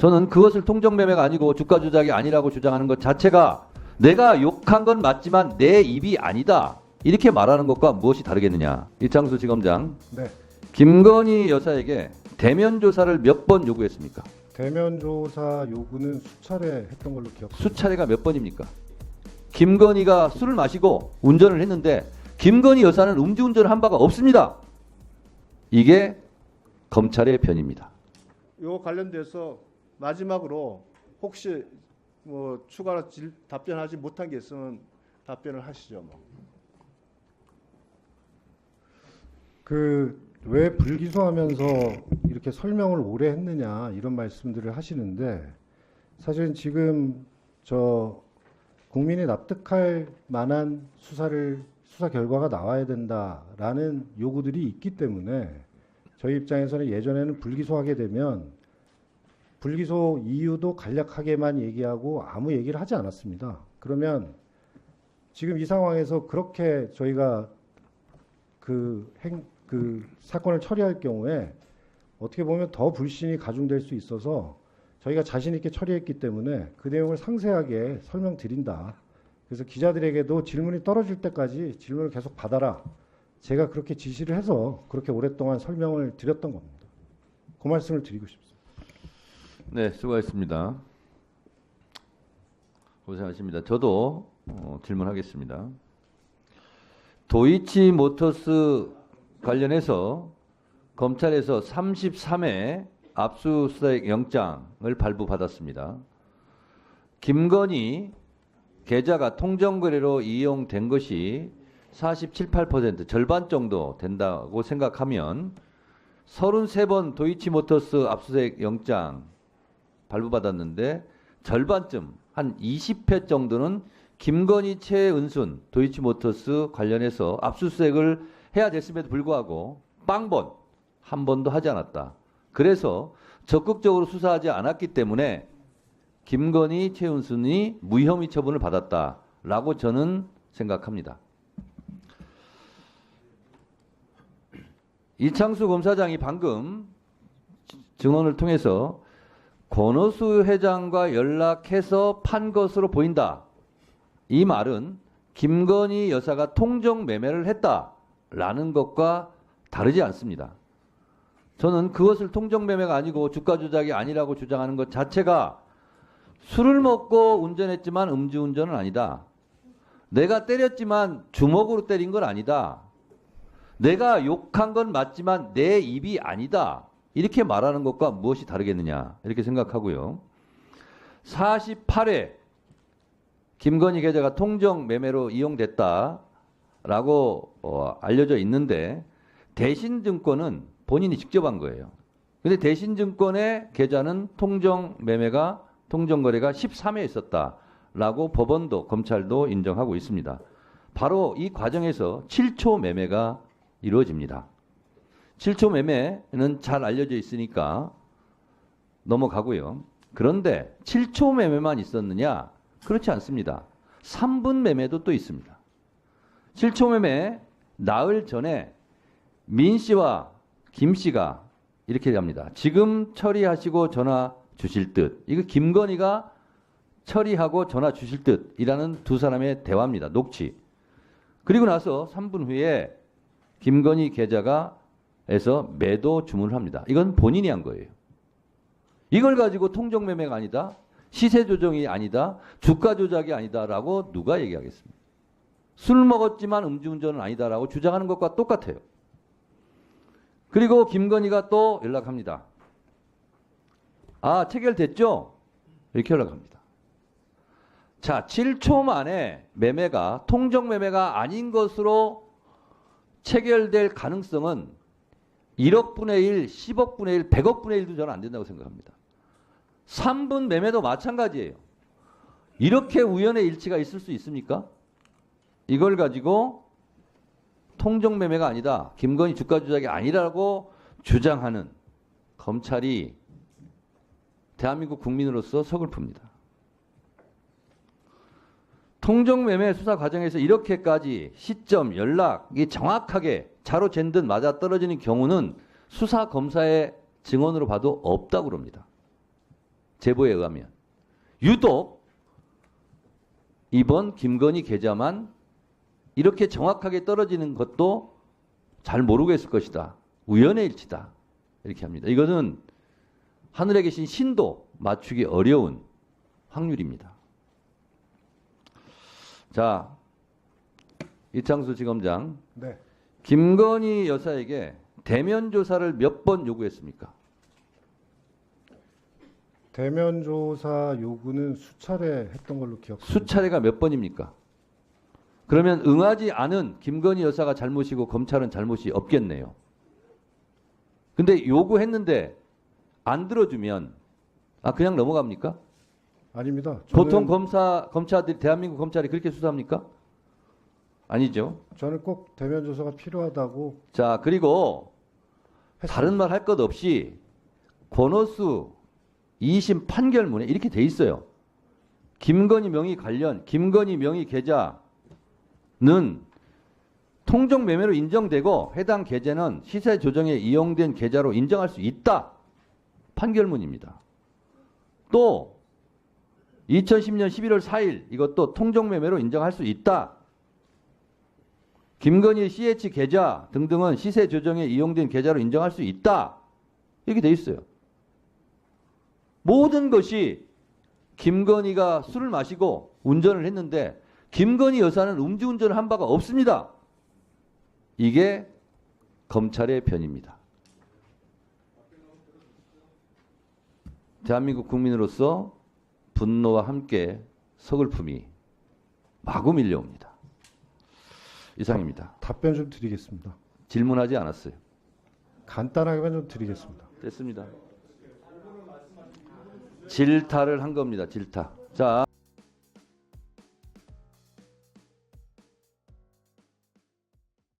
저는 그것을 통정매매가 아니고 주가 조작이 아니라고 주장하는 것 자체가 내가 욕한 건 맞지만 내 입이 아니다. 이렇게 말하는 것과 무엇이 다르겠느냐. 이창수 지검장. 네. 김건희 여사에게 대면 조사를 몇 번 요구했습니까? 대면 조사 요구는 수차례 했던 걸로 기억합니다. 수차례가 몇 번입니까? 김건희가 술을 마시고 운전을 했는데 김건희 여사는 음주운전을 한 바가 없습니다. 이게 검찰의 편입니다. 요 관련돼서 마지막으로 혹시 뭐 추가로 답변하지 못한 게 있으면 답변을 하시죠. 뭐. 왜 불기소하면서 이렇게 설명을 오래 했느냐 이런 말씀들을 하시는데 사실은 지금 국민이 납득할 만한 수사 결과가 나와야 된다라는 요구들이 있기 때문에 저희 입장에서는 예전에는 불기소하게 되면 불기소 이유도 간략하게만 얘기하고 아무 얘기를 하지 않았습니다. 그러면 지금 이 상황에서 그렇게 저희가 그 사건을 처리할 경우에 어떻게 보면 더 불신이 가중될 수 있어서 저희가 자신 있게 처리했기 때문에 그 내용을 상세하게 설명드린다. 그래서 기자들에게도 질문이 떨어질 때까지 질문을 계속 받아라. 제가 그렇게 지시를 해서 그렇게 오랫동안 설명을 드렸던 겁니다. 그 말씀을 드리고 싶습니다. 네, 수고하셨습니다. 고생하십니다. 저도 질문하겠습니다. 도이치모터스 관련해서 검찰에서 33회 압수수색 영장을 발부받았습니다. 김건희 계좌가 통정거래로 이용된 것이 47, 8% 절반 정도 된다고 생각하면 33번 도이치모터스 압수수색 영장 발부받았는데 절반쯤 한 20회 정도는 김건희 최은순 도이치모터스 관련해서 압수수색을 해야 됐음에도 불구하고 빵번 한 번도 하지 않았다. 그래서 적극적으로 수사하지 않았기 때문에 김건희 최은순이 무혐의 처분을 받았다라고 저는 생각합니다. 이창수 검사장이 방금 증언을 통해서 권오수 회장과 연락해서 판 것으로 보인다. 이 말은 김건희 여사가 통정 매매를 했다라는 것과 다르지 않습니다. 저는 그것을 통정 매매가 아니고 주가 조작이 아니라고 주장하는 것 자체가 술을 먹고 운전했지만 음주운전은 아니다. 내가 때렸지만 주먹으로 때린 건 아니다. 내가 욕한 건 맞지만 내 입이 아니다. 이렇게 말하는 것과 무엇이 다르겠느냐 이렇게 생각하고요. 48회 김건희 계좌가 통정 매매로 이용됐다라고 알려져 있는데 대신증권은 본인이 직접 한 거예요. 근데 대신증권의 계좌는 통정 매매가 통정거래가 13회 있었다라고 법원도 검찰도 인정하고 있습니다. 바로 이 과정에서 7초 매매가 이루어집니다. 7초 매매는 잘 알려져 있으니까 넘어가고요. 그런데 7초 매매만 있었느냐? 그렇지 않습니다. 3분 매매도 또 있습니다. 7초 매매 나흘 전에 민 씨와 김 씨가 이렇게 합니다. 지금 처리하시고 전화 주실 듯. 이거 김건희가 처리하고 전화 주실 듯이라는 두 사람의 대화입니다. 녹취. 그리고 나서 3분 후에 김건희 계좌가에서 매도 주문을 합니다. 이건 본인이 한 거예요. 이걸 가지고 통정 매매가 아니다. 시세 조정이 아니다. 주가 조작이 아니다라고 누가 얘기하겠습니까? 술 먹었지만 음주운전은 아니다라고 주장하는 것과 똑같아요. 그리고 김건희가 또 연락합니다. 아, 체결됐죠? 이렇게 연락합니다. 자, 7초 만에 매매가 통정 매매가 아닌 것으로 체결될 가능성은 1억 분의 1, 10억 분의 1, 100억 분의 1도 저는 안 된다고 생각합니다. 3분 매매도 마찬가지예요. 이렇게 우연의 일치가 있을 수 있습니까? 이걸 가지고 통정 매매가 아니다. 김건희 주가 조작이 아니라고 주장하는 검찰이 대한민국 국민으로서 서글픕니다. 통정 매매 수사 과정에서 이렇게까지 시점, 연락이 정확하게 자로 잰 듯 맞아 떨어지는 경우는 수사 검사의 증언으로 봐도 없다고 그럽니다. 제보에 의하면 유독 이번 김건희 계좌만 이렇게 정확하게 떨어지는 것도 잘 모르고 했을 것이다. 우연의 일치다. 이렇게 합니다. 이거는 하늘에 계신 신도 맞추기 어려운 확률입니다. 자, 이창수 지검장, 네. 김건희 여사에게 대면 조사를 몇 번 요구했습니까? 대면 조사 요구는 수차례 했던 걸로 기억합니다. 수차례가 몇 번입니까? 그러면 응하지 않은 김건희 여사가 잘못이고 검찰은 잘못이 없겠네요. 근데 요구했는데 안 들어주면 그냥 넘어갑니까? 아닙니다. 보통 검사들이 대한민국 검찰이 그렇게 수사합니까? 아니죠. 저는 꼭 대면 조사가 필요하다고 자, 그리고 했습니다. 다른 말 할 것 없이 권오수 2심 판결문에 이렇게 돼 있어요. 김건희 명의 관련 김건희 명의 계좌는 통정 매매로 인정되고 해당 계좌는 시세 조정에 이용된 계좌로 인정할 수 있다. 판결문입니다. 또 2010년 11월 4일 이것도 통정 매매로 인정할 수 있다. 김건희 CH 계좌 등등은 시세 조정에 이용된 계좌로 인정할 수 있다. 이렇게 돼 있어요. 모든 것이 김건희가 술을 마시고 운전을 했는데 김건희 여사는 음주운전을 한 바가 없습니다. 이게 검찰의 편입니다. 대한민국 국민으로서 분노와 함께 서글픔이 마구 밀려옵니다. 이상입니다. 답변 좀 드리겠습니다. 질문하지 않았어요. 간단하게만 좀 드리겠습니다. 됐습니다. 질타를 한 겁니다. 질타. 자.